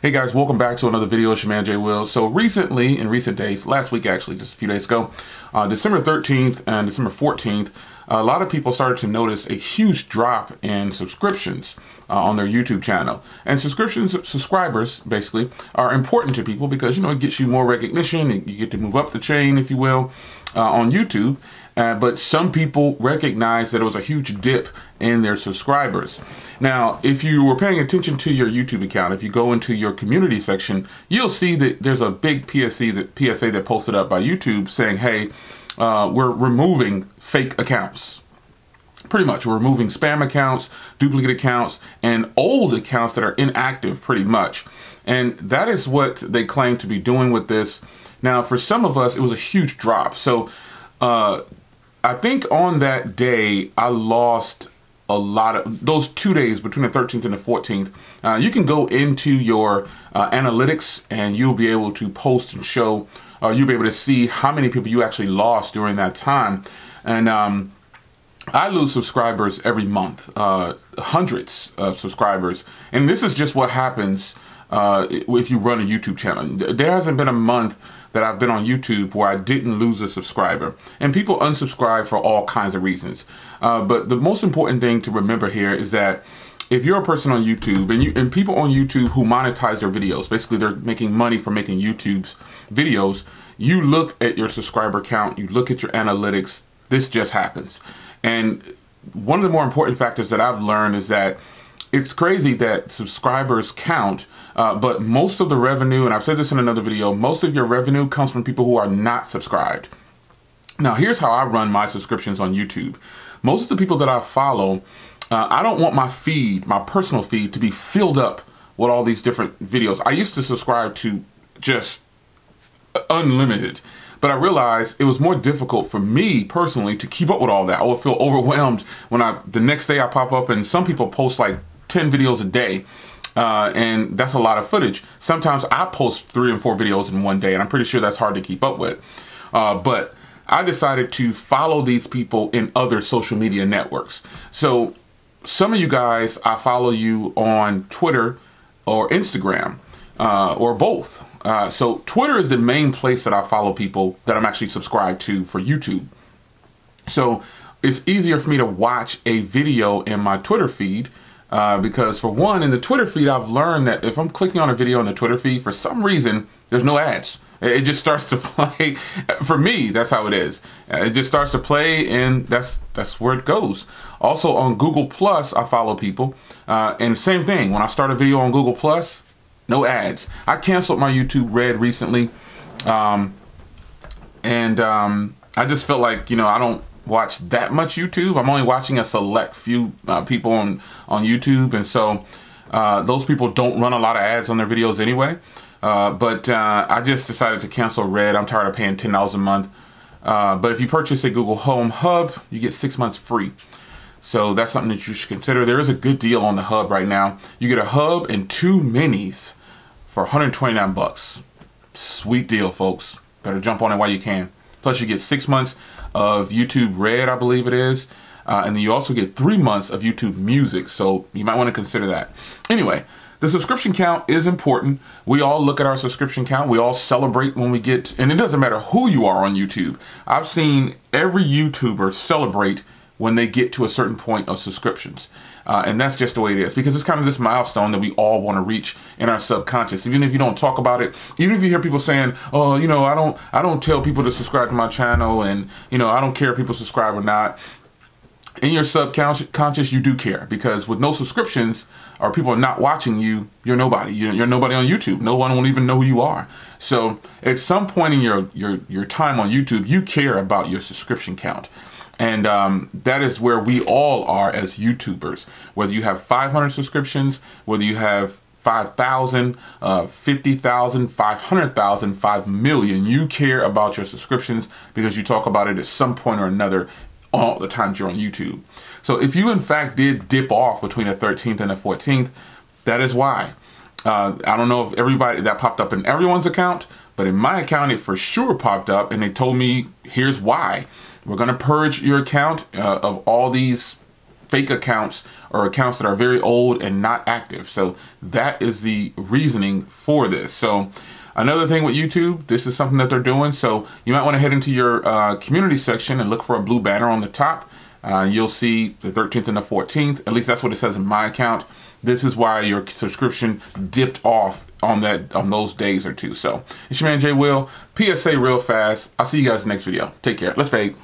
Hey guys, welcome back to another video. It's your man Jay Will. So recently, in recent days, last week actually, just a few days ago, December 13th and December 14th, a lot of people started to notice a huge drop in subscriptions on their YouTube channel. And subscribers basically are important to people because, you know, it gets you more recognition. You get to move up the chain, if you will, on YouTube. But some people recognize that it was a huge dip in their subscribers. Now, if you were paying attention to your YouTube account, if you go into your community section, you'll see that there's a big PSA that posted up by YouTube saying, hey, we're removing fake accounts. Pretty much, we're removing spam accounts, duplicate accounts, and old accounts that are inactive pretty much. And that is what they claim to be doing with this. Now, for some of us, it was a huge drop. So I think on that day, I lost a lot of those 2 days between the 13th and the 14th. You can go into your analytics and you'll be able to post and show, you'll be able to see how many people you actually lost during that time. And I lose subscribers every month, hundreds of subscribers. And this is just what happens if you run a YouTube channel. There hasn't been a month that I've been on YouTube where I didn't lose a subscriber. And people unsubscribe for all kinds of reasons. But the most important thing to remember here is that if you're a person on YouTube and people on YouTube who monetize their videos, basically they're making money from making YouTube's videos, you look at your subscriber count, you look at your analytics, this just happens. And one of the more important factors that I've learned is that it's crazy that subscribers count, but most of the revenue, and I've said this in another video, most of your revenue comes from people who are not subscribed. Now, here's how I run my subscriptions on YouTube. Most of the people that I follow, I don't want my feed, my personal feed, to be filled up with all these different videos. I used to subscribe to just unlimited, but I realized it was more difficult for me personally to keep up with all that. I would feel overwhelmed when the next day I pop up and some people post like 10 videos a day. And that's a lot of footage. Sometimes I post 3 and 4 videos in one day, and I'm pretty sure that's hard to keep up with. But I decided to follow these people in other social media networks. So some of you guys, I follow you on Twitter or Instagram, or both. So Twitter is the main place that I follow people that I'm actually subscribed to for YouTube. So it's easier for me to watch a video in my Twitter feed because for one, in the Twitter feed, I've learned that if I'm clicking on a video on the Twitter feed, for some reason, there's no ads. It just starts to play. For me, that's how it is. It just starts to play, and that's where it goes. Also on Google Plus, I follow people, and same thing. When I start a video on Google Plus, no ads. I canceled my YouTube Red recently, and I just felt like, you know, I don't watch that much YouTube. I'm only watching a select few people on YouTube, and so those people don't run a lot of ads on their videos anyway. But I just decided to cancel Red. I'm tired of paying $10 a month. But if you purchase a Google Home Hub, you get 6 months free. So that's something that you should consider. There is a good deal on the Hub right now. You get a Hub and 2 minis for 129 bucks. Sweet deal, folks. Better jump on it while you can. Plus you get 6 months of YouTube Red, I believe it is. And then you also get 3 months of YouTube Music. So you might want to consider that. Anyway, the subscription count is important. We all look at our subscription count. We all celebrate when we get, and it doesn't matter who you are on YouTube. I've seen every YouTuber celebrate when they get to a certain point of subscriptions. And that's just the way it is, because it's kind of this milestone that we all want to reach in our subconscious. Even if you don't talk about it, even if you hear people saying, oh, you know, I don't tell people to subscribe to my channel, and, you know, I don't care if people subscribe or not. In your subconscious, you do care, because with no subscriptions or people not watching you, you're nobody. You're nobody on YouTube. No one will even know who you are. So at some point in your time on YouTube, you care about your subscription count. And that is where we all are as YouTubers. Whether you have 500 subscriptions, whether you have 5,000, 50,000, 500,000, 5 million, you care about your subscriptions because you talk about it at some point or another all the times you're on YouTube. So if you in fact did dip off between the 13th and the 14th, that is why. I don't know if everybody that popped up in everyone's account, but in my account, it for sure popped up, and they told me, here's why. We're going to purge your account of all these fake accounts or accounts that are very old and not active. So that is the reasoning for this. So another thing with YouTube, this is something that they're doing. So you might want to head into your community section and look for a blue banner on the top. You'll see the 13th and the 14th. At least that's what it says in my account. This is why your subscription dipped off on those days or two. So it's your man Jay Will. PSA real fast. I'll see you guys next video. Take care. Let's fade.